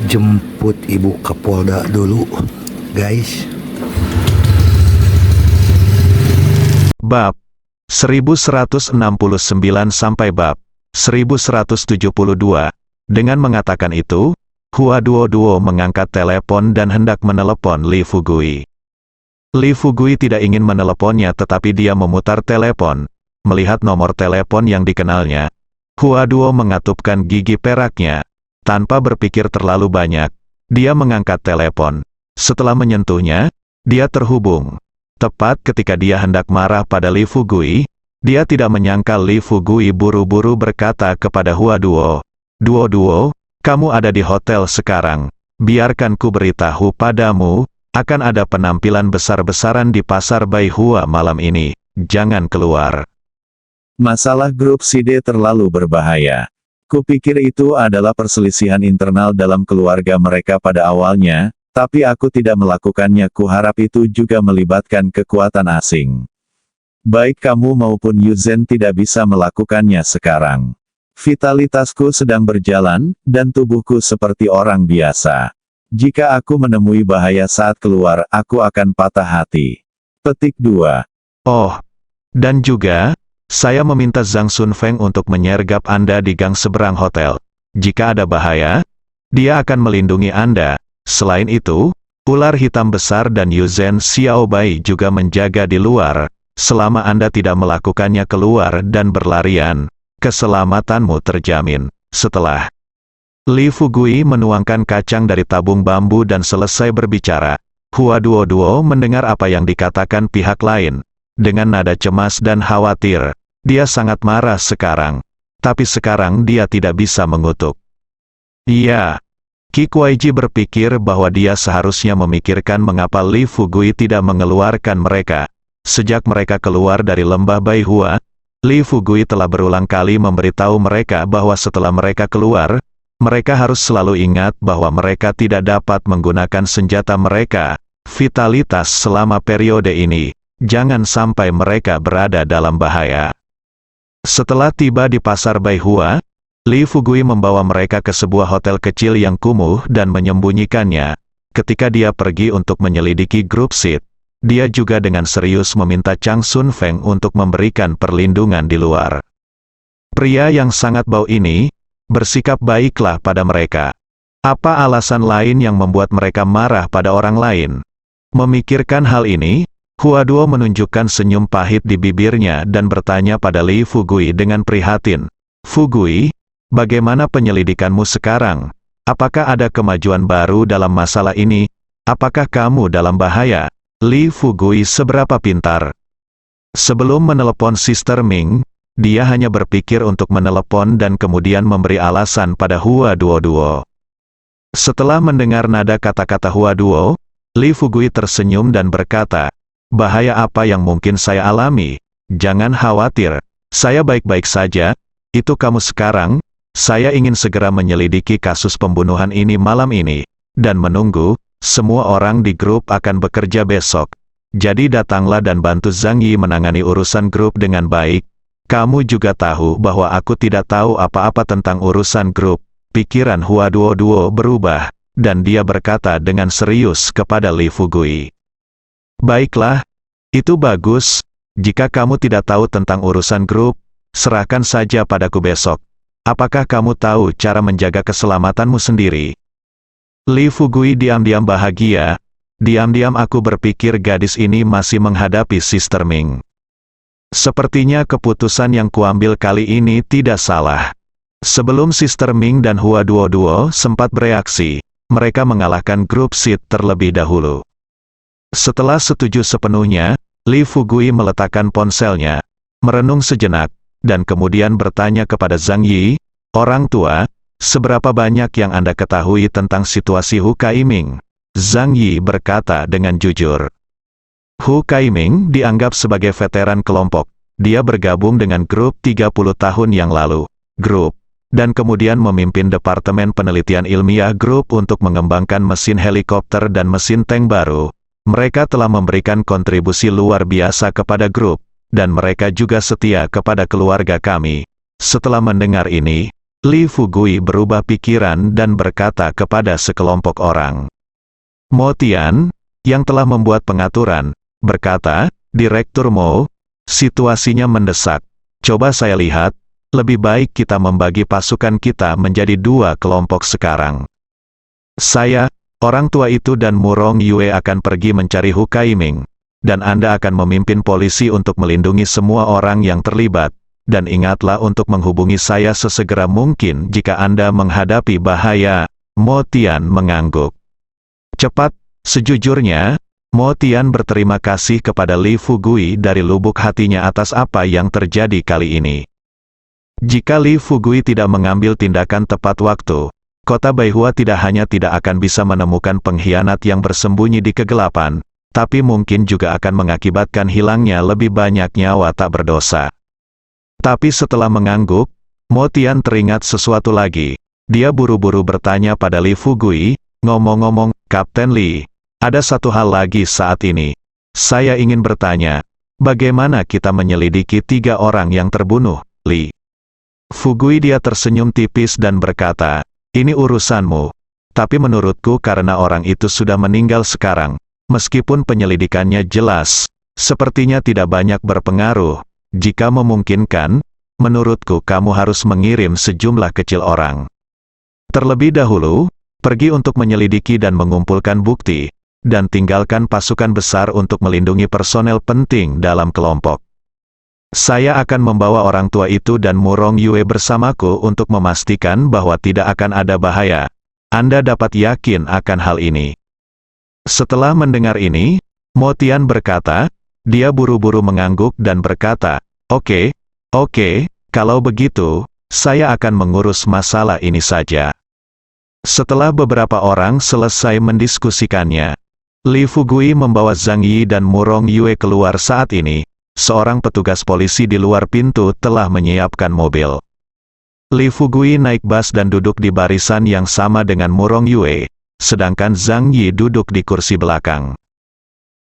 jemput ibu ke Polda dulu, guys. Bab 1169 sampai bab 1172. Dengan mengatakan itu, Hua Duo mengangkat telepon dan hendak menelepon Li Fugui. Li Fugui tidak ingin meneleponnya, tetapi dia memutar telepon. Melihat nomor telepon yang dikenalnya, Hua Duo mengatupkan gigi peraknya. Tanpa berpikir terlalu banyak, dia mengangkat telepon. Setelah menyentuhnya, dia terhubung. Tepat ketika dia hendak marah pada Li Fugui, dia tidak menyangka Li Fugui buru-buru berkata kepada Hua Duo, Duo, kamu ada di hotel sekarang. Biarkan ku beritahu padamu, akan ada penampilan besar-besaran di pasar Baihua malam ini. Jangan keluar. Masalah grup Side terlalu berbahaya. Kupikir itu adalah perselisihan internal dalam keluarga mereka pada awalnya, tapi aku tidak melakukannya. Kuharap itu juga melibatkan kekuatan asing. Baik kamu maupun Yuzen tidak bisa melakukannya sekarang. Vitalitasku sedang berjalan, dan tubuhku seperti orang biasa. Jika aku menemui bahaya saat keluar, aku akan patah hati. Petik 2. Oh, dan juga, saya meminta Zhang Sunfeng untuk menyergap Anda di gang seberang hotel. Jika ada bahaya, dia akan melindungi Anda. Selain itu, ular hitam besar dan Yuzen Xiaobai juga menjaga di luar. Selama Anda tidak melakukannya keluar dan berlarian, keselamatanmu terjamin. Setelah Li Fugui menuangkan kacang dari tabung bambu dan selesai berbicara, Hua Duo mendengar apa yang dikatakan pihak lain. Dengan nada cemas dan khawatir, dia sangat marah sekarang. Tapi sekarang dia tidak bisa mengutuk. Iya. Qi Kuaiji berpikir bahwa dia seharusnya memikirkan mengapa Li Fugui tidak mengeluarkan mereka. Sejak mereka keluar dari lembah Baihua, Li Fugui telah berulang kali memberitahu mereka bahwa setelah mereka keluar, mereka harus selalu ingat bahwa mereka tidak dapat menggunakan senjata mereka. Vitalitas selama periode ini, jangan sampai mereka berada dalam bahaya. Setelah tiba di pasar Baihua, Li Fugui membawa mereka ke sebuah hotel kecil yang kumuh dan menyembunyikannya. Ketika dia pergi untuk menyelidiki grup Sid, dia juga dengan serius meminta Chang Sunfeng untuk memberikan perlindungan di luar. Pria yang sangat bau ini, bersikap baiklah pada mereka. Apa alasan lain yang membuat mereka marah pada orang lain? Memikirkan hal ini, Hua Duo menunjukkan senyum pahit di bibirnya dan bertanya pada Li Fugui dengan prihatin. Fugui, bagaimana penyelidikanmu sekarang? Apakah ada kemajuan baru dalam masalah ini? Apakah kamu dalam bahaya? Li Fugui seberapa pintar? Sebelum menelepon Sister Ming, dia hanya berpikir untuk menelepon dan kemudian memberi alasan pada Hua Duo. Setelah mendengar nada kata-kata Hua Duo, Li Fugui tersenyum dan berkata, bahaya apa yang mungkin saya alami? Jangan khawatir, saya baik-baik saja. Itu kamu sekarang, saya ingin segera menyelidiki kasus pembunuhan ini malam ini, dan menunggu. Semua orang di grup akan bekerja besok. Jadi datanglah dan bantu Zhang Yi menangani urusan grup dengan baik. Kamu juga tahu bahwa aku tidak tahu apa-apa tentang urusan grup. Pikiran Hua Duo berubah, dan dia berkata dengan serius kepada Li Fugui. Baiklah, itu bagus. Jika kamu tidak tahu tentang urusan grup, serahkan saja padaku besok. Apakah kamu tahu cara menjaga keselamatanmu sendiri? Li Fugui diam-diam bahagia. Diam-diam aku berpikir gadis ini masih menghadapi Sister Ming. Sepertinya keputusan yang kuambil kali ini tidak salah. Sebelum Sister Ming dan Hua Duo sempat bereaksi, mereka mengalahkan grup Sid terlebih dahulu. Setelah setuju sepenuhnya, Li Fugui meletakkan ponselnya, merenung sejenak, dan kemudian bertanya kepada Zhang Yi, orang tua, seberapa banyak yang Anda ketahui tentang situasi Hu Kaiming? Zhang Yi berkata dengan jujur. Hu Kaiming dianggap sebagai veteran kelompok. Dia bergabung dengan grup 30 tahun yang lalu. Dan kemudian memimpin Departemen Penelitian Ilmiah grup untuk mengembangkan mesin helikopter dan mesin tank baru. Mereka telah memberikan kontribusi luar biasa kepada grup, dan mereka juga setia kepada keluarga kami. Setelah mendengar ini, Li Fugui berubah pikiran dan berkata kepada sekelompok orang. Mo Tian, yang telah membuat pengaturan, berkata, Direktur Mo, situasinya mendesak. Coba saya lihat, lebih baik kita membagi pasukan kita menjadi 2 kelompok sekarang. Saya, orang tua itu dan Murong Yue akan pergi mencari Hu Kaiming, dan Anda akan memimpin polisi untuk melindungi semua orang yang terlibat, dan ingatlah untuk menghubungi saya sesegera mungkin jika Anda menghadapi bahaya. Mo Tian mengangguk. Cepat, sejujurnya, Mo Tian berterima kasih kepada Li Fugui dari lubuk hatinya atas apa yang terjadi kali ini. Jika Li Fugui tidak mengambil tindakan tepat waktu, kota Baihua tidak hanya tidak akan bisa menemukan pengkhianat yang bersembunyi di kegelapan, tapi mungkin juga akan mengakibatkan hilangnya lebih banyak nyawa tak berdosa. Tapi setelah mengangguk, Mo Tian teringat sesuatu lagi. Dia buru-buru bertanya pada Li Fugui, ngomong-ngomong, Kapten Li, ada satu hal lagi saat ini. Saya ingin bertanya, bagaimana kita menyelidiki 3 orang yang terbunuh, Li? Fugui dia tersenyum tipis dan berkata, ini urusanmu. Tapi menurutku karena orang itu sudah meninggal sekarang, meskipun penyelidikannya jelas, sepertinya tidak banyak berpengaruh. Jika memungkinkan, menurutku kamu harus mengirim sejumlah kecil orang. Terlebih dahulu, pergi untuk menyelidiki dan mengumpulkan bukti, dan tinggalkan pasukan besar untuk melindungi personel penting dalam kelompok. Saya akan membawa orang tua itu dan Murong Yue bersamaku untuk memastikan bahwa tidak akan ada bahaya. Anda dapat yakin akan hal ini. Setelah mendengar ini, Mo Tian berkata, dia buru-buru mengangguk dan berkata, Oke, kalau begitu, saya akan mengurus masalah ini saja. Setelah beberapa orang selesai mendiskusikannya, Li Fugui membawa Zhang Yi dan Murong Yue keluar saat ini. Seorang petugas polisi di luar pintu telah menyiapkan mobil. Li Fugui naik bus dan duduk di barisan yang sama dengan Murong Yue, sedangkan Zhang Yi duduk di kursi belakang.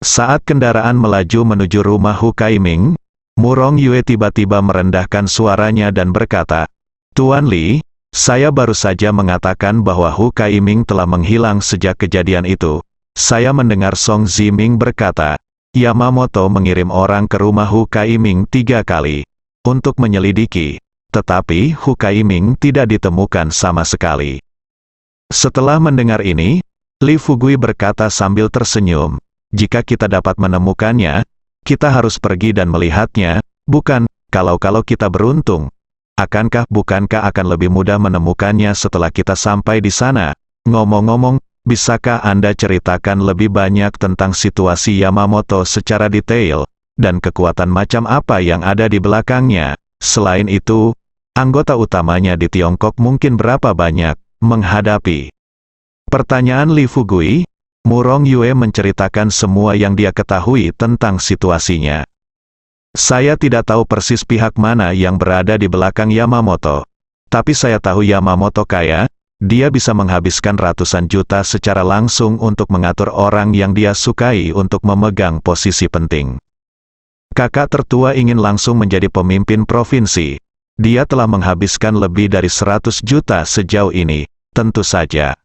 Saat kendaraan melaju menuju rumah Hu Kaiming, Murong Yue tiba-tiba merendahkan suaranya dan berkata, Tuan Li, saya baru saja mengatakan bahwa Hu Kaiming telah menghilang sejak kejadian itu. Saya mendengar Song Ziming berkata, Yamamoto mengirim orang ke rumah Hu Kaiming 3 kali untuk menyelidiki, tetapi Hu Kaiming tidak ditemukan sama sekali. Setelah mendengar ini, Li Fugui berkata sambil tersenyum, jika kita dapat menemukannya, kita harus pergi dan melihatnya, bukan, kalau kita beruntung. Bukankah akan lebih mudah menemukannya setelah kita sampai di sana? Ngomong-ngomong, bisakah Anda ceritakan lebih banyak tentang situasi Yamamoto secara detail, dan kekuatan macam apa yang ada di belakangnya? Selain itu, anggota utamanya di Tiongkok mungkin berapa banyak menghadapi? Pertanyaan Li Fugui, Murong Yue menceritakan semua yang dia ketahui tentang situasinya. Saya tidak tahu persis pihak mana yang berada di belakang Yamamoto, tapi saya tahu Yamamoto kaya. Dia bisa menghabiskan ratusan juta secara langsung untuk mengatur orang yang dia sukai untuk memegang posisi penting. Kakak tertua ingin langsung menjadi pemimpin provinsi. Dia telah menghabiskan lebih dari 100 juta sejauh ini, tentu saja.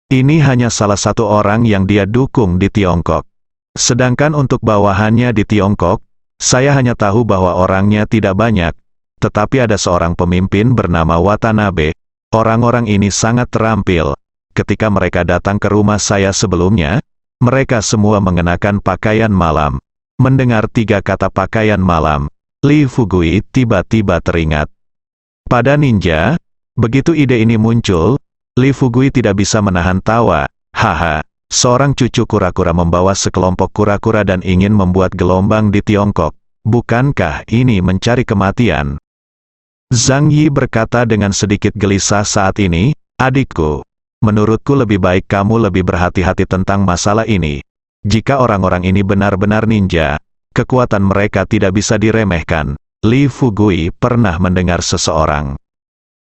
Ini hanya salah satu orang yang dia dukung di Tiongkok. Sedangkan untuk bawahannya di Tiongkok, saya hanya tahu bahwa orangnya tidak banyak, tetapi ada seorang pemimpin bernama Watanabe. Orang-orang ini sangat terampil. Ketika mereka datang ke rumah saya sebelumnya, mereka semua mengenakan pakaian malam. Mendengar 3 kata pakaian malam, Li Fugui tiba-tiba teringat pada ninja. Begitu ide ini muncul, Li Fugui tidak bisa menahan tawa. Haha, seorang cucu kura-kura membawa sekelompok kura-kura dan ingin membuat gelombang di Tiongkok. Bukankah ini mencari kematian? Zhang Yi berkata dengan sedikit gelisah saat ini, adikku, menurutku lebih baik kamu lebih berhati-hati tentang masalah ini. Jika orang-orang ini benar-benar ninja, kekuatan mereka tidak bisa diremehkan. Li Fugui pernah mendengar seseorang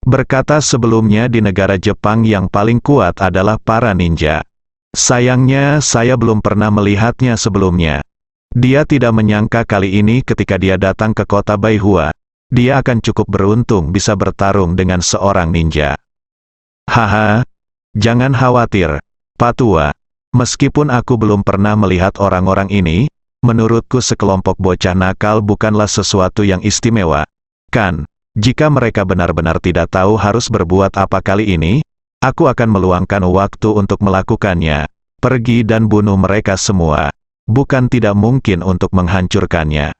berkata sebelumnya di negara Jepang yang paling kuat adalah para ninja. Sayangnya saya belum pernah melihatnya sebelumnya. Dia tidak menyangka kali ini ketika dia datang ke kota Baihua, dia akan cukup beruntung bisa bertarung dengan seorang ninja. Haha, jangan khawatir, Pak Tua. Meskipun aku belum pernah melihat orang-orang ini, menurutku sekelompok bocah nakal bukanlah sesuatu yang istimewa. Kan, jika mereka benar-benar tidak tahu harus berbuat apa kali ini, aku akan meluangkan waktu untuk melakukannya. Pergi dan bunuh mereka semua. Bukan tidak mungkin untuk menghancurkannya.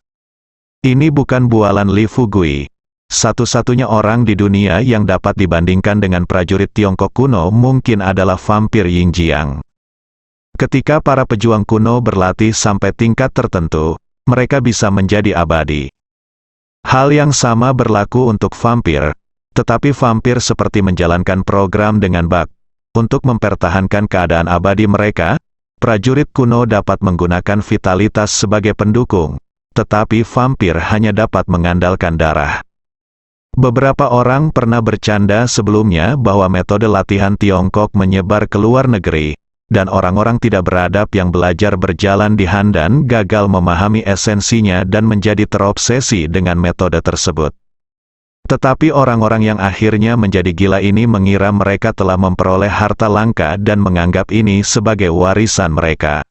Ini bukan bualan Li Fugui. Satu-satunya orang di dunia yang dapat dibandingkan dengan prajurit Tiongkok kuno mungkin adalah vampir Yingjiang. Ketika para pejuang kuno berlatih sampai tingkat tertentu, mereka bisa menjadi abadi. Hal yang sama berlaku untuk vampir, tetapi vampir seperti menjalankan program dengan bug. Untuk mempertahankan keadaan abadi mereka, prajurit kuno dapat menggunakan vitalitas sebagai pendukung, tetapi vampir hanya dapat mengandalkan darah. Beberapa orang pernah bercanda sebelumnya bahwa metode latihan Tiongkok menyebar ke luar negeri, dan orang-orang tidak beradab yang belajar berjalan di Handan gagal memahami esensinya dan menjadi terobsesi dengan metode tersebut. Tetapi orang-orang yang akhirnya menjadi gila ini mengira mereka telah memperoleh harta langka dan menganggap ini sebagai warisan mereka.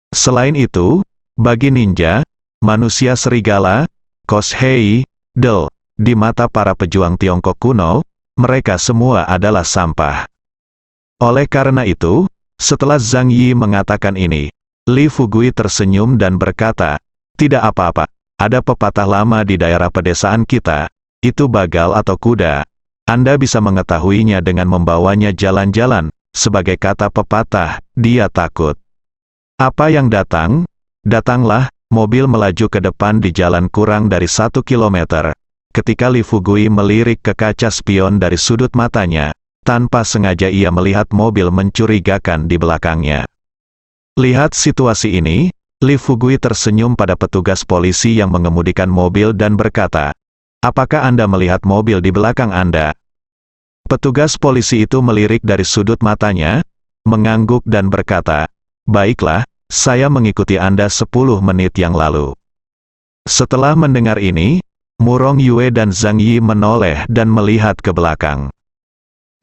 Selain itu, bagi ninja, manusia serigala, Koshei, Del, di mata para pejuang Tiongkok kuno, mereka semua adalah sampah. Oleh karena itu, setelah Zhang Yi mengatakan ini, Li Fugui tersenyum dan berkata, "Tidak apa-apa, ada pepatah lama di daerah pedesaan kita, itu bagal atau kuda. Anda bisa mengetahuinya dengan membawanya jalan-jalan, sebagai kata pepatah, dia takut. Apa yang datang? Datanglah." Mobil melaju ke depan di jalan kurang dari 1 kilometer. Ketika Li Fugui melirik ke kaca spion dari sudut matanya, tanpa sengaja ia melihat mobil mencurigakan di belakangnya. Lihat situasi ini, Li Fugui tersenyum pada petugas polisi yang mengemudikan mobil dan berkata, "Apakah Anda melihat mobil di belakang Anda?" Petugas polisi itu melirik dari sudut matanya, mengangguk dan berkata, "Baiklah, saya mengikuti Anda 10 menit yang lalu." Setelah mendengar ini, Murong Yue dan Zhang Yi menoleh dan melihat ke belakang.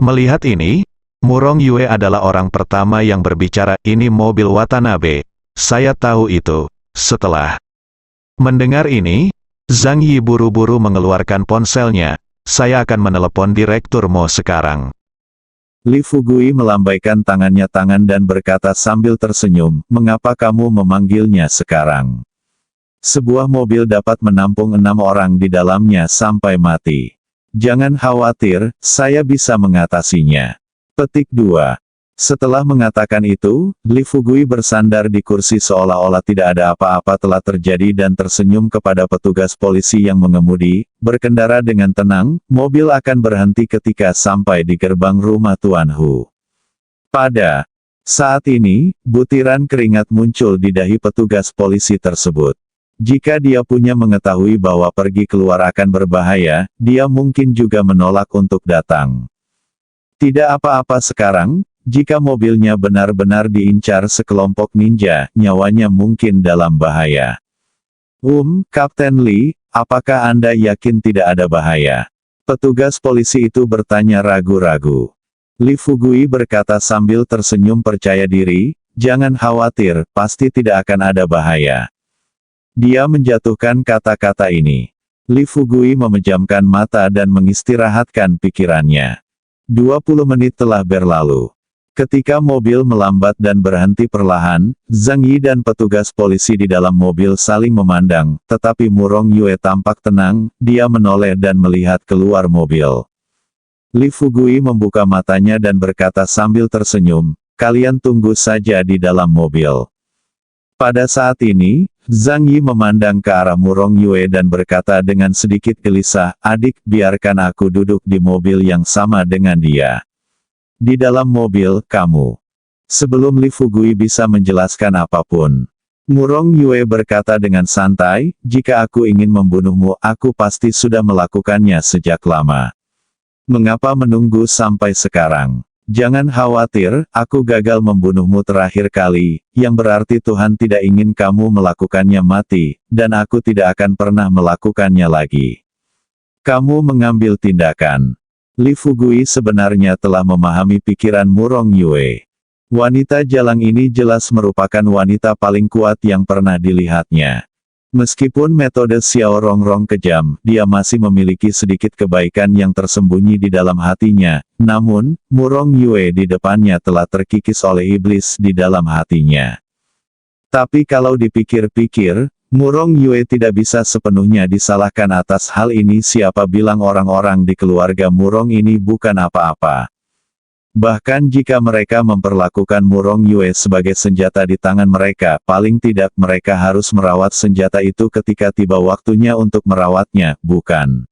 Melihat ini, Murong Yue adalah orang pertama yang berbicara, "Ini mobil Watanabe. Saya tahu itu." Setelah mendengar ini, Zhang Yi buru-buru mengeluarkan ponselnya. "Saya akan menelepon Direktur Mo sekarang." Li Fugui melambaikan tangan dan berkata sambil tersenyum, "Mengapa kamu memanggilnya sekarang? Sebuah mobil dapat menampung 6 orang di dalamnya sampai mati. Jangan khawatir, saya bisa mengatasinya." Petik 2. Setelah mengatakan itu, Li Fugui bersandar di kursi seolah-olah tidak ada apa-apa telah terjadi dan tersenyum kepada petugas polisi yang mengemudi, berkendara dengan tenang, mobil akan berhenti ketika sampai di gerbang rumah Tuan Hu. Pada saat ini, butiran keringat muncul di dahi petugas polisi tersebut. Jika dia punya mengetahui bahwa pergi keluar akan berbahaya, dia mungkin juga menolak untuk datang. Tidak apa-apa sekarang, jika mobilnya benar-benar diincar sekelompok ninja, nyawanya mungkin dalam bahaya. Kapten Li, apakah Anda yakin tidak ada bahaya?" Petugas polisi itu bertanya ragu-ragu. Li Fugui berkata sambil tersenyum percaya diri, "Jangan khawatir, pasti tidak akan ada bahaya." Dia menjatuhkan kata-kata ini. Li Fugui memejamkan mata dan mengistirahatkan pikirannya. 20 menit telah berlalu. Ketika mobil melambat dan berhenti perlahan, Zhang Yi dan petugas polisi di dalam mobil saling memandang, tetapi Murong Yue tampak tenang, dia menoleh dan melihat keluar mobil. Li Fugui membuka matanya dan berkata sambil tersenyum, "Kalian tunggu saja di dalam mobil." Pada saat ini, Zhang Yi memandang ke arah Murong Yue dan berkata dengan sedikit gelisah, "Adik, biarkan aku duduk di mobil yang sama dengan dia." Di dalam mobil, kamu. Sebelum Li Fugui bisa menjelaskan apapun, Murong Yue berkata dengan santai, "Jika aku ingin membunuhmu, aku pasti sudah melakukannya sejak lama. Mengapa menunggu sampai sekarang? Jangan khawatir, aku gagal membunuhmu terakhir kali, yang berarti Tuhan tidak ingin kamu melakukannya mati, dan aku tidak akan pernah melakukannya lagi." Kamu mengambil tindakan. Li Fugui sebenarnya telah memahami pikiran Murong Yue. Wanita jalang ini jelas merupakan wanita paling kuat yang pernah dilihatnya. Meskipun metode Xiao Rongrong kejam, dia masih memiliki sedikit kebaikan yang tersembunyi di dalam hatinya. Namun, Murong Yue di depannya telah terkikis oleh iblis di dalam hatinya. Tapi kalau dipikir-pikir, Murong Yue tidak bisa sepenuhnya disalahkan atas hal ini. Siapa bilang orang-orang di keluarga Murong ini bukan apa-apa. Bahkan jika mereka memperlakukan Murong Yue sebagai senjata di tangan mereka, paling tidak mereka harus merawat senjata itu ketika tiba waktunya untuk merawatnya, bukan?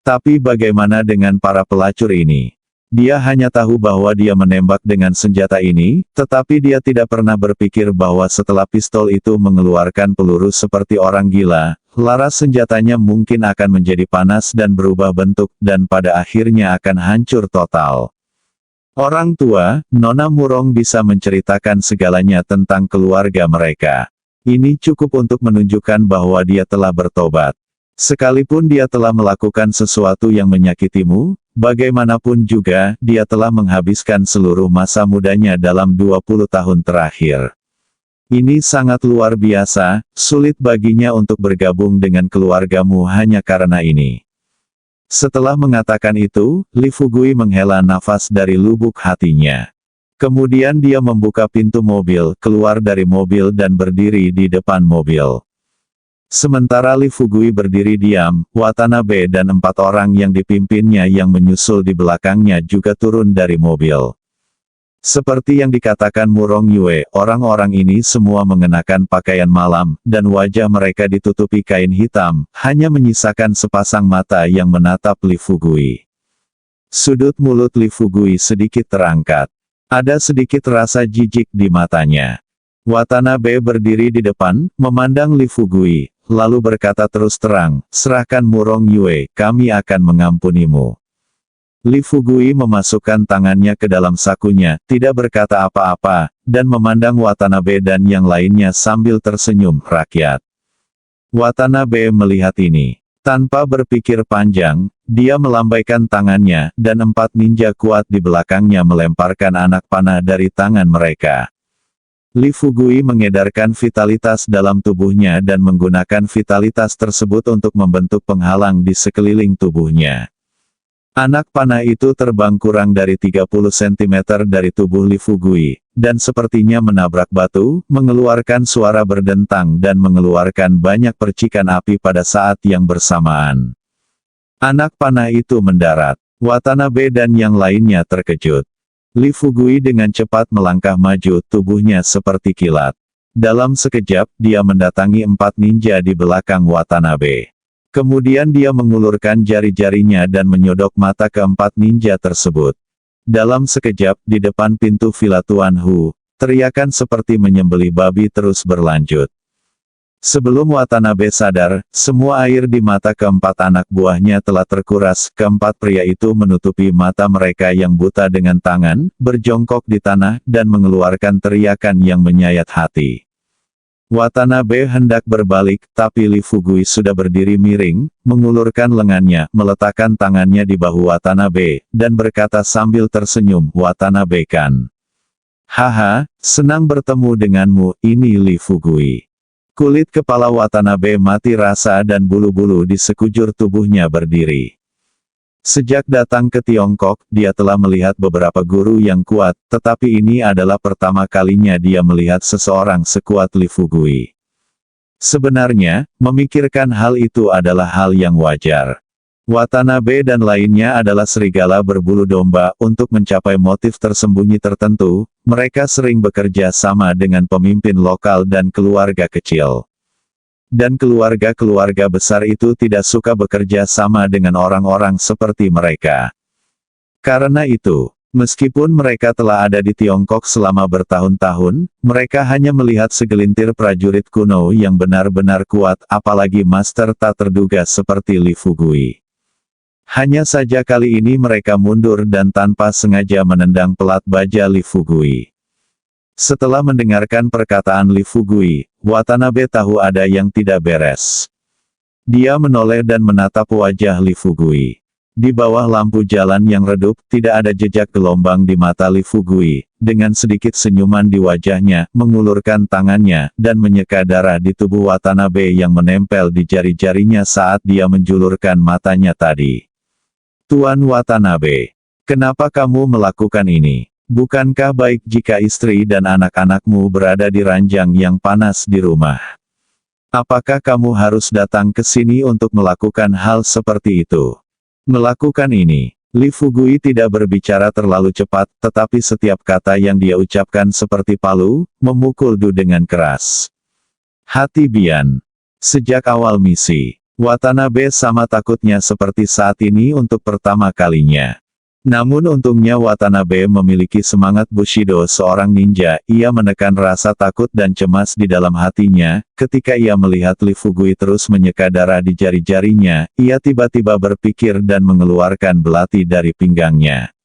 Tapi bagaimana dengan para pelacur ini? Dia hanya tahu bahwa dia menembak dengan senjata ini, tetapi dia tidak pernah berpikir bahwa setelah pistol itu mengeluarkan peluru seperti orang gila, laras senjatanya mungkin akan menjadi panas dan berubah bentuk, dan pada akhirnya akan hancur total. Orang tua, Nona Murong bisa menceritakan segalanya tentang keluarga mereka. Ini cukup untuk menunjukkan bahwa dia telah bertobat. Sekalipun dia telah melakukan sesuatu yang menyakitimu, bagaimanapun juga, dia telah menghabiskan seluruh masa mudanya dalam 20 tahun terakhir. Ini sangat luar biasa, sulit baginya untuk bergabung dengan keluargamu hanya karena ini. Setelah mengatakan itu, Li Fugui menghela nafas dari lubuk hatinya. Kemudian dia membuka pintu mobil, keluar dari mobil dan berdiri di depan mobil. Sementara Li Fugui berdiri diam, Watanabe dan 4 orang yang dipimpinnya yang menyusul di belakangnya juga turun dari mobil. Seperti yang dikatakan Murong Yue, orang-orang ini semua mengenakan pakaian malam, dan wajah mereka ditutupi kain hitam, hanya menyisakan sepasang mata yang menatap Li Fugui. Sudut mulut Li Fugui sedikit terangkat. Ada sedikit rasa jijik di matanya. Watanabe berdiri di depan, memandang Li Fugui, lalu berkata terus terang, serahkan Murong Yue, kami akan mengampunimu. Li Fugui memasukkan tangannya ke dalam sakunya, tidak berkata apa-apa, dan memandang Watanabe dan yang lainnya sambil tersenyum, rakyat. Watanabe melihat ini. Tanpa berpikir panjang, dia melambaikan tangannya, dan 4 ninja kuat di belakangnya melemparkan anak panah dari tangan mereka. Li Fugui mengedarkan vitalitas dalam tubuhnya dan menggunakan vitalitas tersebut untuk membentuk penghalang di sekeliling tubuhnya. Anak panah itu terbang kurang dari 30 cm dari tubuh Li Fugui, dan sepertinya menabrak batu, mengeluarkan suara berdentang dan mengeluarkan banyak percikan api pada saat yang bersamaan. Anak panah itu mendarat. Watanabe dan yang lainnya terkejut. Li Fugui dengan cepat melangkah maju, tubuhnya seperti kilat. Dalam sekejap, dia mendatangi 4 ninja di belakang Watanabe. Kemudian dia mengulurkan jari-jarinya dan menyodok mata ke-4 ninja tersebut. Dalam sekejap, di depan pintu Villa Tuan Hu, teriakan seperti menyembelih babi terus berlanjut. Sebelum Watanabe sadar, semua air di mata ke-4 anak buahnya telah terkuras. Ke-4 pria itu menutupi mata mereka yang buta dengan tangan, berjongkok di tanah, dan mengeluarkan teriakan yang menyayat hati. Watanabe hendak berbalik, tapi Li Fugui sudah berdiri miring, mengulurkan lengannya, meletakkan tangannya di bahu Watanabe, dan berkata sambil tersenyum, Watanabe kan? Haha, senang bertemu denganmu, ini Li Fugui. Kulit kepala Watanabe mati rasa dan bulu-bulu di sekujur tubuhnya berdiri. Sejak datang ke Tiongkok, dia telah melihat beberapa guru yang kuat, tetapi ini adalah pertama kalinya dia melihat seseorang sekuat Li Fugui. Sebenarnya, memikirkan hal itu adalah hal yang wajar. Watanabe dan lainnya adalah serigala berbulu domba. Untuk mencapai motif tersembunyi tertentu, mereka sering bekerja sama dengan pemimpin lokal dan keluarga kecil. Dan keluarga-keluarga besar itu tidak suka bekerja sama dengan orang-orang seperti mereka. Karena itu, meskipun mereka telah ada di Tiongkok selama bertahun-tahun, mereka hanya melihat segelintir prajurit kuno yang benar-benar kuat, apalagi master tak terduga seperti Li Fugui. Hanya saja kali ini mereka mundur dan tanpa sengaja menendang pelat baja Li Fugui. Setelah mendengarkan perkataan Li Fugui, Watanabe tahu ada yang tidak beres. Dia menoleh dan menatap wajah Li Fugui. Di bawah lampu jalan yang redup, tidak ada jejak gelombang di mata Li Fugui. Dengan sedikit senyuman di wajahnya, mengulurkan tangannya, dan menyeka darah di tubuh Watanabe yang menempel di jari-jarinya saat dia menjulurkan matanya tadi. Tuan Watanabe, kenapa kamu melakukan ini? Bukankah baik jika istri dan anak-anakmu berada di ranjang yang panas di rumah? Apakah kamu harus datang ke sini untuk melakukan hal seperti itu? Melakukan ini, Li Fugui tidak berbicara terlalu cepat, tetapi setiap kata yang dia ucapkan seperti palu, memukul Du dengan keras. Hati Bian. Sejak awal misi, Watanabe sama takutnya seperti saat ini untuk pertama kalinya. Namun untungnya Watanabe memiliki semangat Bushido seorang ninja, ia menekan rasa takut dan cemas di dalam hatinya, ketika ia melihat Li Fugui terus menyeka darah di jari-jarinya, ia tiba-tiba berpikir dan mengeluarkan belati dari pinggangnya.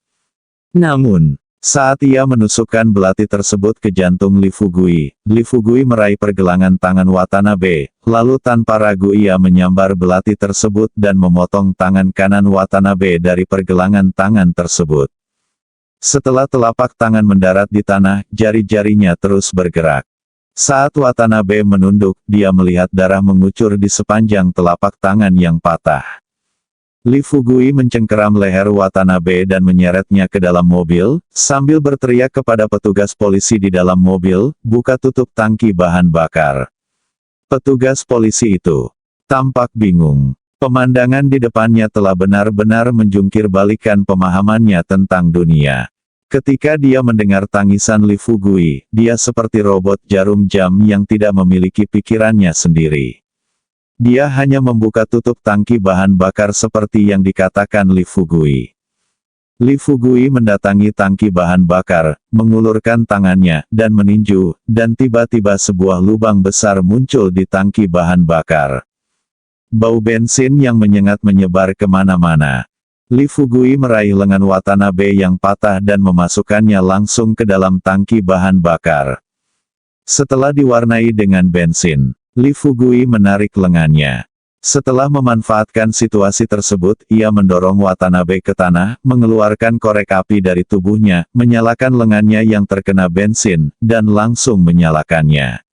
Namun, saat ia menusukkan belati tersebut ke jantung Li Fugui meraih pergelangan tangan Watanabe, lalu tanpa ragu ia menyambar belati tersebut dan memotong tangan kanan Watanabe dari pergelangan tangan tersebut. Setelah telapak tangan mendarat di tanah, jari-jarinya terus bergerak. Saat Watanabe menunduk, dia melihat darah mengucur di sepanjang telapak tangan yang patah. Li Fugui mencengkeram leher Watanabe dan menyeretnya ke dalam mobil, sambil berteriak kepada petugas polisi di dalam mobil, buka tutup tangki bahan bakar. Petugas polisi itu tampak bingung. Pemandangan di depannya telah benar-benar menjungkir balikan pemahamannya tentang dunia. Ketika dia mendengar tangisan Li Fugui, dia seperti robot jarum jam yang tidak memiliki pikirannya sendiri. Dia hanya membuka tutup tangki bahan bakar seperti yang dikatakan Li Fugui. Li Fugui mendatangi tangki bahan bakar, mengulurkan tangannya, dan meninju, dan tiba-tiba sebuah lubang besar muncul di tangki bahan bakar. Bau bensin yang menyengat menyebar kemana-mana. Li Fugui meraih lengan Watanabe yang patah dan memasukkannya langsung ke dalam tangki bahan bakar. Setelah diwarnai dengan bensin, Li Fugui menarik lengannya. Setelah memanfaatkan situasi tersebut, ia mendorong Watanabe ke tanah, mengeluarkan korek api dari tubuhnya, menyalakan lengannya yang terkena bensin, dan langsung menyalakannya.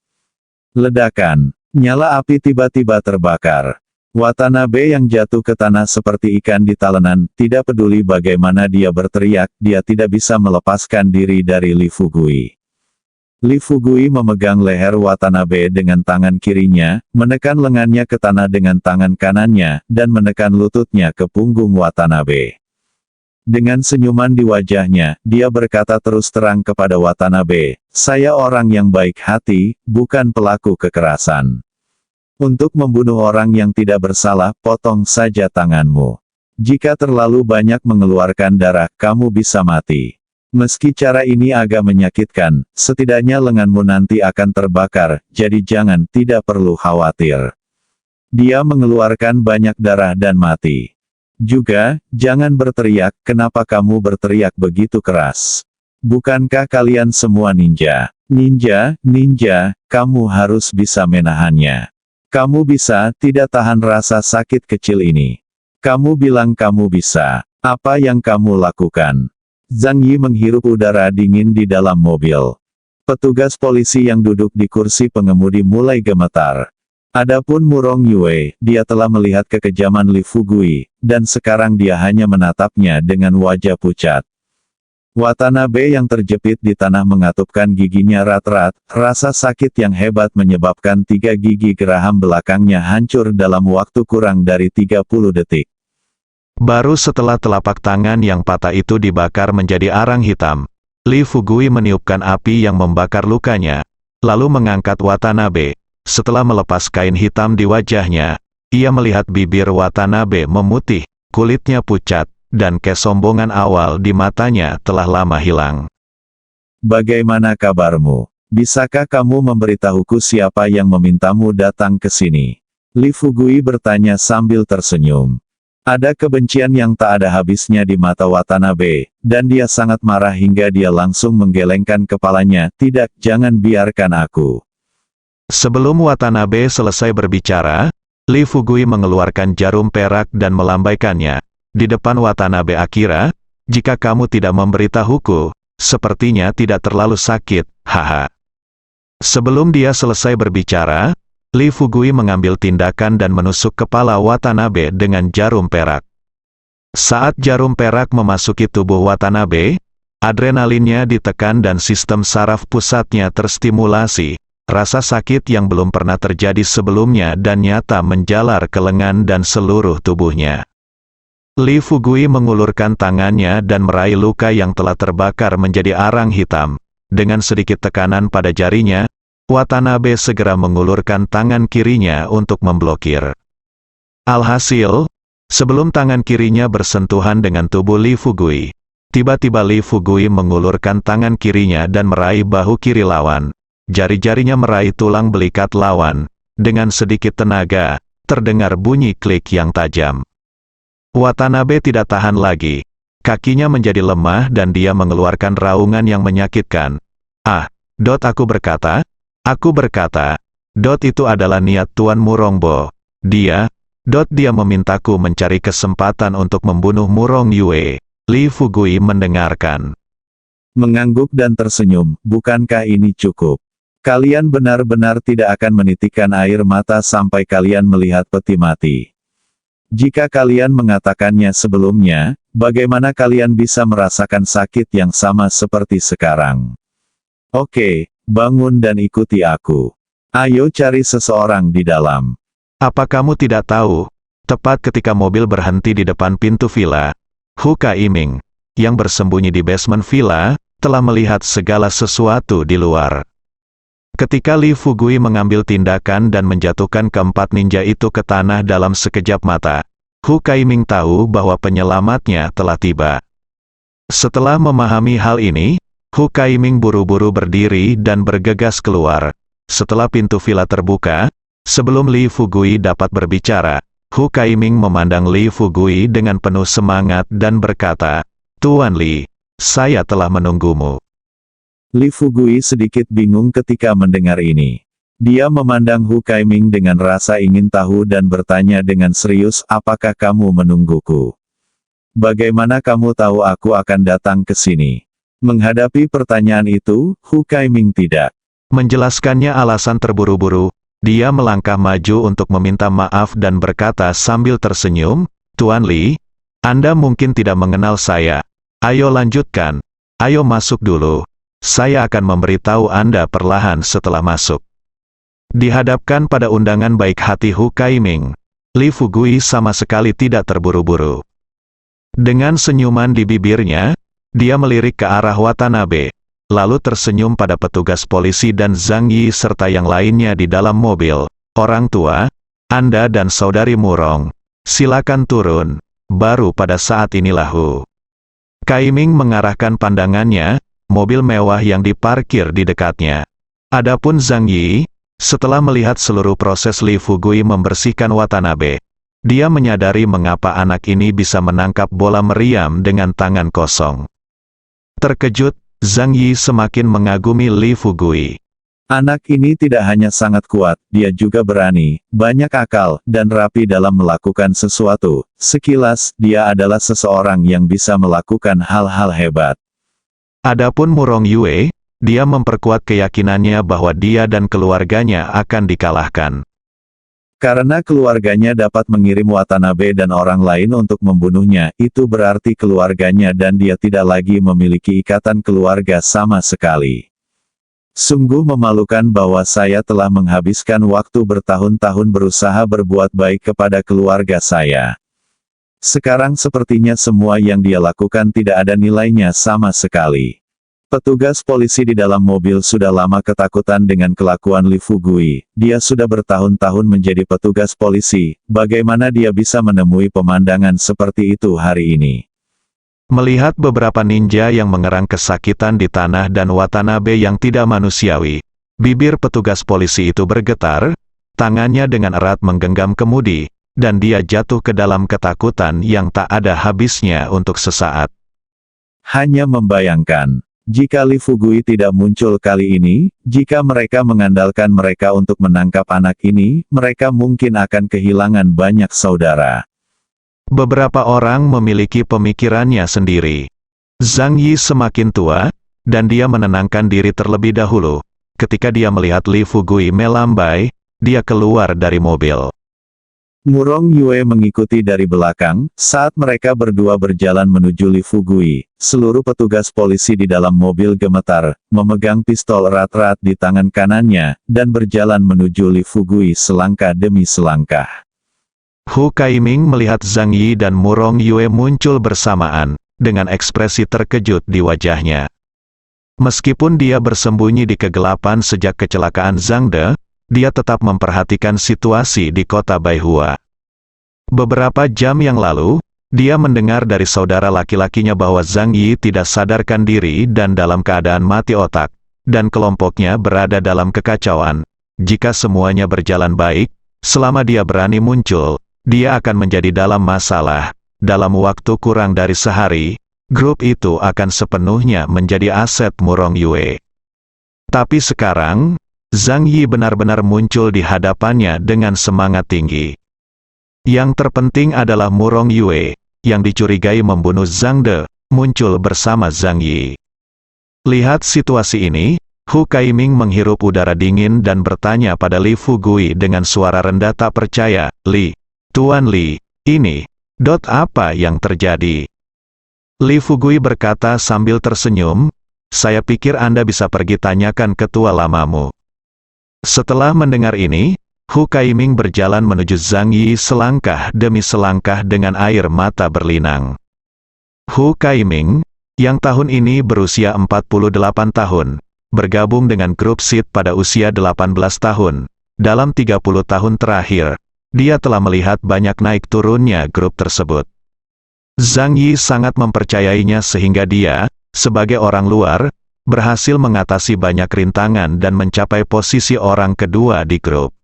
Ledakan. Nyala api tiba-tiba terbakar. Watanabe yang jatuh ke tanah seperti ikan di talenan, tidak peduli bagaimana dia berteriak, dia tidak bisa melepaskan diri dari Li Fugui. Li Fugui memegang leher Watanabe dengan tangan kirinya, menekan lengannya ke tanah dengan tangan kanannya, dan menekan lututnya ke punggung Watanabe. Dengan senyuman di wajahnya, dia berkata terus terang kepada Watanabe, "Saya orang yang baik hati, bukan pelaku kekerasan. Untuk membunuh orang yang tidak bersalah, potong saja tanganmu. Jika terlalu banyak mengeluarkan darah, kamu bisa mati. Meski cara ini agak menyakitkan, setidaknya lenganmu nanti akan terbakar, jadi tidak perlu khawatir. Dia mengeluarkan banyak darah dan mati. Juga, jangan berteriak, kenapa kamu berteriak begitu keras? Bukankah kalian semua ninja? Ninja, kamu harus bisa menahannya. Kamu bisa, tidak tahan rasa sakit kecil ini. Kamu bilang kamu bisa. Apa yang kamu lakukan?" Zhang Yi menghirup udara dingin di dalam mobil. Petugas polisi yang duduk di kursi pengemudi mulai gemetar. Adapun Murong Yue, dia telah melihat kekejaman Li Fugui, dan sekarang dia hanya menatapnya dengan wajah pucat. Watanabe yang terjepit di tanah mengatupkan giginya rat-rat, rasa sakit yang hebat menyebabkan 3 gigi geraham belakangnya hancur dalam waktu kurang dari 30 detik. Baru setelah telapak tangan yang patah itu dibakar menjadi arang hitam, Li Fugui meniupkan api yang membakar lukanya, lalu mengangkat Watanabe. Setelah melepas kain hitam di wajahnya, ia melihat bibir Watanabe memutih, kulitnya pucat, dan kesombongan awal di matanya telah lama hilang. "Bagaimana kabarmu? Bisakah kamu memberitahuku siapa yang memintamu datang ke sini?" Li Fugui bertanya sambil tersenyum. Ada kebencian yang tak ada habisnya di mata Watanabe, dan dia sangat marah hingga dia langsung menggelengkan kepalanya, "Tidak, jangan biarkan aku." Sebelum Watanabe selesai berbicara, Lee Fugui mengeluarkan jarum perak dan melambaikannya di depan Watanabe Akira. Jika kamu tidak memberitahuku, sepertinya tidak terlalu sakit, haha. Sebelum dia selesai berbicara, Lee Fugui mengambil tindakan dan menusuk kepala Watanabe dengan jarum perak. Saat jarum perak memasuki tubuh Watanabe, adrenalinnya ditekan dan sistem saraf pusatnya terstimulasi. Rasa sakit yang belum pernah terjadi sebelumnya dan nyata menjalar ke lengan dan seluruh tubuhnya. Lee Fugui mengulurkan tangannya dan meraih luka yang telah terbakar menjadi arang hitam. Dengan sedikit tekanan pada jarinya, Watanabe segera mengulurkan tangan kirinya untuk memblokir. Alhasil, sebelum tangan kirinya bersentuhan dengan tubuh Lee Fugui, tiba-tiba Lee Fugui mengulurkan tangan kirinya dan meraih bahu kiri lawan. Jari-jarinya meraih tulang belikat lawan. Dengan sedikit tenaga, terdengar bunyi klik yang tajam. Watanabe tidak tahan lagi. Kakinya menjadi lemah dan dia mengeluarkan raungan yang menyakitkan. Ah, aku berkata, itu adalah niat Tuan Murongbo. Dia memintaku mencari kesempatan untuk membunuh Murong Yue. Lee Fugui mendengarkan. Mengangguk dan tersenyum, bukankah ini cukup? Kalian benar-benar tidak akan menitikkan air mata sampai kalian melihat peti mati. Jika kalian mengatakannya sebelumnya, bagaimana kalian bisa merasakan sakit yang sama seperti sekarang? Oke, bangun dan ikuti aku. Ayo cari seseorang di dalam. Apa kamu tidak tahu? Tepat ketika mobil berhenti di depan pintu villa, Hu Kaiming, yang bersembunyi di basement villa, telah melihat segala sesuatu di luar. Ketika Lee Fugui mengambil tindakan dan menjatuhkan keempat ninja itu ke tanah dalam sekejap mata, Hu Kaiming tahu bahwa penyelamatnya telah tiba. Setelah memahami hal ini, Hu Kaiming buru-buru berdiri dan bergegas keluar. Setelah pintu villa terbuka, sebelum Lee Fugui dapat berbicara, Hu Kaiming memandang Lee Fugui dengan penuh semangat dan berkata, "Tuan Lee, saya telah menunggumu." Lee Fugui sedikit bingung ketika mendengar ini. Dia memandang Hu Kaiming dengan rasa ingin tahu dan bertanya dengan serius, apakah kamu menungguku? Bagaimana kamu tahu aku akan datang ke sini? Menghadapi pertanyaan itu, Hu Kaiming tidak menjelaskannya alasan terburu-buru. Dia melangkah maju untuk meminta maaf dan berkata sambil tersenyum, "Tuan Lee, Anda mungkin tidak mengenal saya. Ayo lanjutkan. Ayo masuk dulu. Saya akan memberitahu Anda perlahan setelah masuk." Dihadapkan pada undangan baik hati Hu Kaiming, Lee Fugui sama sekali tidak terburu-buru. Dengan senyuman di bibirnya, dia melirik ke arah Watanabe, lalu tersenyum pada petugas polisi dan Zhang Yi serta yang lainnya di dalam mobil. "Orang tua, Anda dan saudari Murong, silakan turun." Baru pada saat inilah Hu Kaiming mengarahkan pandangannya, mobil mewah yang diparkir di dekatnya. Adapun Zhang Yi, setelah melihat seluruh proses Lee Fugui membersihkan Watanabe, dia menyadari mengapa anak ini bisa menangkap bola meriam dengan tangan kosong. Terkejut, Zhang Yi semakin mengagumi Lee Fugui. Anak ini tidak hanya sangat kuat, dia juga berani, banyak akal, dan rapi dalam melakukan sesuatu. Sekilas, dia adalah seseorang yang bisa melakukan hal-hal hebat. Adapun Murong Yue, dia memperkuat keyakinannya bahwa dia dan keluarganya akan dikalahkan. Karena keluarganya dapat mengirim Watanabe dan orang lain untuk membunuhnya, itu berarti keluarganya dan dia tidak lagi memiliki ikatan keluarga sama sekali. Sungguh memalukan bahwa saya telah menghabiskan waktu bertahun-tahun berusaha berbuat baik kepada keluarga saya. Sekarang sepertinya semua yang dia lakukan tidak ada nilainya sama sekali. Petugas polisi di dalam mobil sudah lama ketakutan dengan kelakuan Lee Fugui. Dia sudah bertahun-tahun menjadi petugas polisi, bagaimana dia bisa menemui pemandangan seperti itu hari ini? Melihat beberapa ninja yang mengerang kesakitan di tanah dan Watanabe yang tidak manusiawi, bibir petugas polisi itu bergetar, tangannya dengan erat menggenggam kemudi, dan dia jatuh ke dalam ketakutan yang tak ada habisnya untuk sesaat. Hanya membayangkan, Jika Li Fugui tidak muncul kali ini, jika mereka mengandalkan mereka untuk menangkap anak ini, mereka mungkin akan kehilangan banyak saudara. Beberapa orang memiliki pemikirannya sendiri. Zhang Yi semakin tua, dan dia menenangkan diri terlebih dahulu. Ketika dia melihat Li Fugui melambai, dia keluar dari mobil. Murong Yue mengikuti dari belakang. Saat mereka berdua berjalan menuju Li Fugui, seluruh petugas polisi di dalam mobil gemetar, memegang pistol erat-erat di tangan kanannya, dan berjalan menuju Li Fugui selangkah demi selangkah. Hu Kaiming melihat Zhang Yi dan Murong Yue muncul bersamaan, dengan ekspresi terkejut di wajahnya. Meskipun dia bersembunyi di kegelapan sejak kecelakaan Zhang De, dia tetap memperhatikan situasi di kota Baihua. Beberapa jam yang lalu, dia mendengar dari saudara laki-lakinya bahwa Zhang Yi tidak sadarkan diri dan dalam keadaan mati otak, dan kelompoknya berada dalam kekacauan. Jika semuanya berjalan baik, selama dia berani muncul, dia akan menjadi dalam masalah. Dalam waktu kurang dari sehari, grup itu akan sepenuhnya menjadi aset Murong Yue. Tapi sekarang, Zhang Yi benar-benar muncul di hadapannya dengan semangat tinggi. Yang terpenting adalah Murong Yue, yang dicurigai membunuh Zhang De, muncul bersama Zhang Yi. Lihat situasi ini, Hu Kaiming menghirup udara dingin dan bertanya pada Li Fugui dengan suara rendah tak percaya, "Li, Tuan Li, ini, apa yang terjadi?" Li Fugui berkata sambil tersenyum, "Saya pikir Anda bisa pergi tanyakan ketua lamamu." Setelah mendengar ini, Hu Kaiming berjalan menuju Zhang Yi selangkah demi selangkah dengan air mata berlinang. Hu Kaiming, yang tahun ini berusia 48 tahun, bergabung dengan grup SID pada usia 18 tahun. Dalam 30 tahun terakhir, dia telah melihat banyak naik turunnya grup tersebut. Zhang Yi sangat mempercayainya sehingga dia, sebagai orang luar, berhasil mengatasi banyak rintangan dan mencapai posisi orang kedua di grup.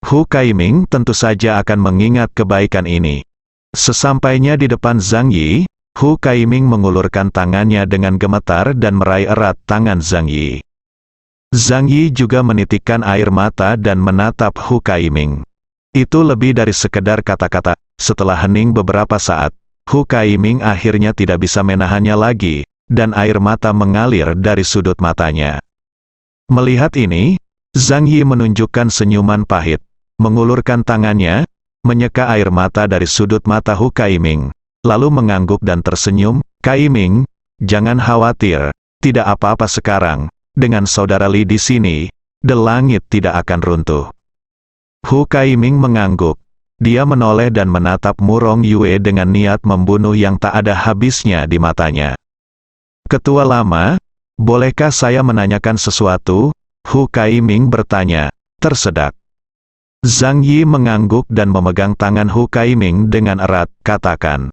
Hu Kaiming tentu saja akan mengingat kebaikan ini. Sesampainya di depan Zhang Yi, Hu Kaiming mengulurkan tangannya dengan gemetar dan meraih erat tangan Zhang Yi. Zhang Yi juga menitikkan air mata dan menatap Hu Kaiming. Itu lebih dari sekedar kata-kata. Setelah hening beberapa saat, Hu Kaiming akhirnya tidak bisa menahannya lagi, dan air mata mengalir dari sudut matanya. Melihat ini, Zhang Yi menunjukkan senyuman pahit, mengulurkan tangannya, menyeka air mata dari sudut mata Hu Kaiming, lalu mengangguk dan tersenyum, "Kaiming, jangan khawatir, tidak apa-apa sekarang, dengan saudara Li di sini, langit tidak akan runtuh." Hu Kaiming mengangguk. Dia menoleh dan menatap Murong Yue dengan niat membunuh yang tak ada habisnya di matanya. "Ketua lama, bolehkah saya menanyakan sesuatu?" Hu Kaiming bertanya, tersedak. Zhang Yi mengangguk dan memegang tangan Hu Kaiming dengan erat, "Katakan."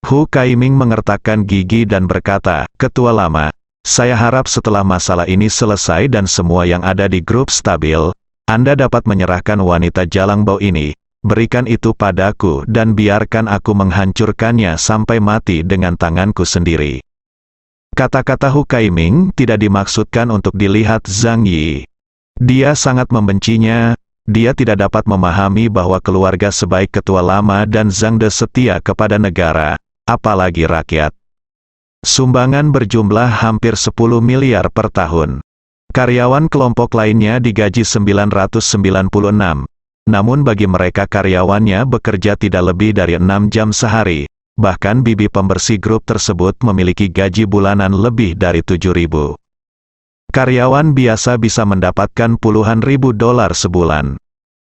Hu Kaiming mengertakkan gigi dan berkata, "Ketua lama, saya harap setelah masalah ini selesai dan semua yang ada di grup stabil, Anda dapat menyerahkan wanita jalang bau ini, berikan itu padaku dan biarkan aku menghancurkannya sampai mati dengan tanganku sendiri." Kata-kata Hu Kaiming tidak dimaksudkan untuk dilihat Zhang Yi. Dia sangat membencinya. Dia tidak dapat memahami bahwa keluarga sebaik ketua lama dan Zhang De setia kepada negara, apalagi rakyat. Sumbangan berjumlah hampir 10 miliar per tahun. Karyawan kelompok lainnya digaji 996. Namun bagi mereka karyawannya bekerja tidak lebih dari 6 jam sehari. Bahkan bibi pembersih grup tersebut memiliki gaji bulanan lebih dari 7.000. Karyawan biasa bisa mendapatkan puluhan ribu dolar sebulan.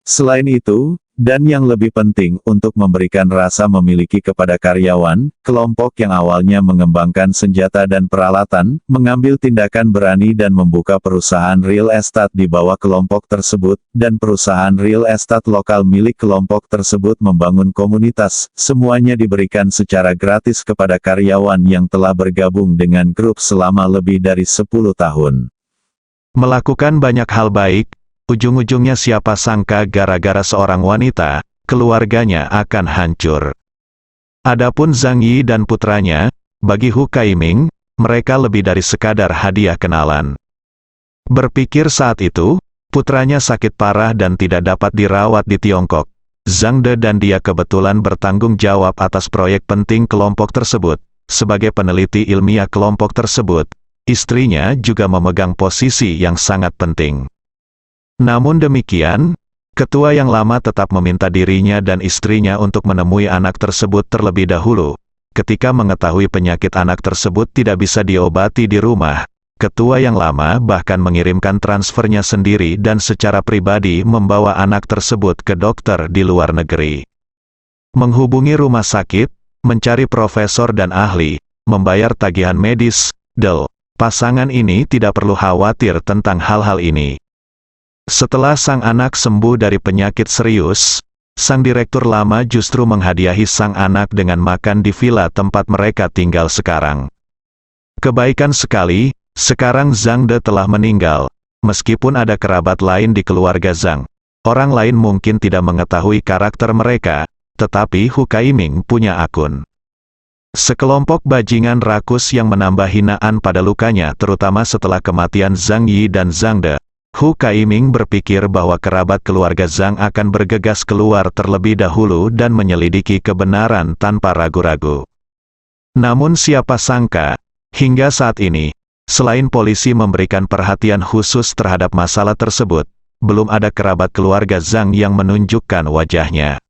Selain itu, dan yang lebih penting untuk memberikan rasa memiliki kepada karyawan, kelompok yang awalnya mengembangkan senjata dan peralatan, mengambil tindakan berani dan membuka perusahaan real estate di bawah kelompok tersebut, dan perusahaan real estate lokal milik kelompok tersebut membangun komunitas, semuanya diberikan secara gratis kepada karyawan yang telah bergabung dengan grup selama lebih dari 10 tahun. Melakukan banyak hal baik, ujung-ujungnya siapa sangka gara-gara seorang wanita, keluarganya akan hancur. Adapun Zhang Yi dan putranya, bagi Hu Kaiming, mereka lebih dari sekadar hadiah kenalan. Berpikir saat itu, putranya sakit parah dan tidak dapat dirawat di Tiongkok. Zhang De dan dia kebetulan bertanggung jawab atas proyek penting kelompok tersebut. Sebagai peneliti ilmiah kelompok tersebut, istrinya juga memegang posisi yang sangat penting. Namun demikian, ketua yang lama tetap meminta dirinya dan istrinya untuk menemui anak tersebut terlebih dahulu. Ketika mengetahui penyakit anak tersebut tidak bisa diobati di rumah, ketua yang lama bahkan mengirimkan transfernya sendiri dan secara pribadi membawa anak tersebut ke dokter di luar negeri. Menghubungi rumah sakit, mencari profesor dan ahli, membayar tagihan medis, pasangan ini tidak perlu khawatir tentang hal-hal ini. Setelah sang anak sembuh dari penyakit serius, sang direktur lama justru menghadiahi sang anak dengan makan di villa tempat mereka tinggal sekarang. Kebaikan sekali, sekarang Zhang De telah meninggal. Meskipun ada kerabat lain di keluarga Zhang, orang lain mungkin tidak mengetahui karakter mereka, tetapi Hu Kaiming punya akun. Sekelompok bajingan rakus yang menambah hinaan pada lukanya terutama setelah kematian Zhang Yi dan Zhang De. Hu Kaiming berpikir bahwa kerabat keluarga Zhang akan bergegas keluar terlebih dahulu dan menyelidiki kebenaran tanpa ragu-ragu. Namun siapa sangka, hingga saat ini, selain polisi memberikan perhatian khusus terhadap masalah tersebut, belum ada kerabat keluarga Zhang yang menunjukkan wajahnya.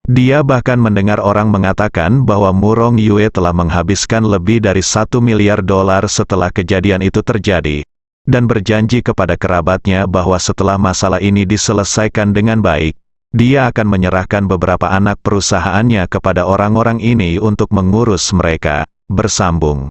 Dia bahkan mendengar orang mengatakan bahwa Murong Yue telah menghabiskan lebih dari $1 miliar setelah kejadian itu terjadi, dan berjanji kepada kerabatnya bahwa setelah masalah ini diselesaikan dengan baik, dia akan menyerahkan beberapa anak perusahaannya kepada orang-orang ini untuk mengurus mereka. Bersambung.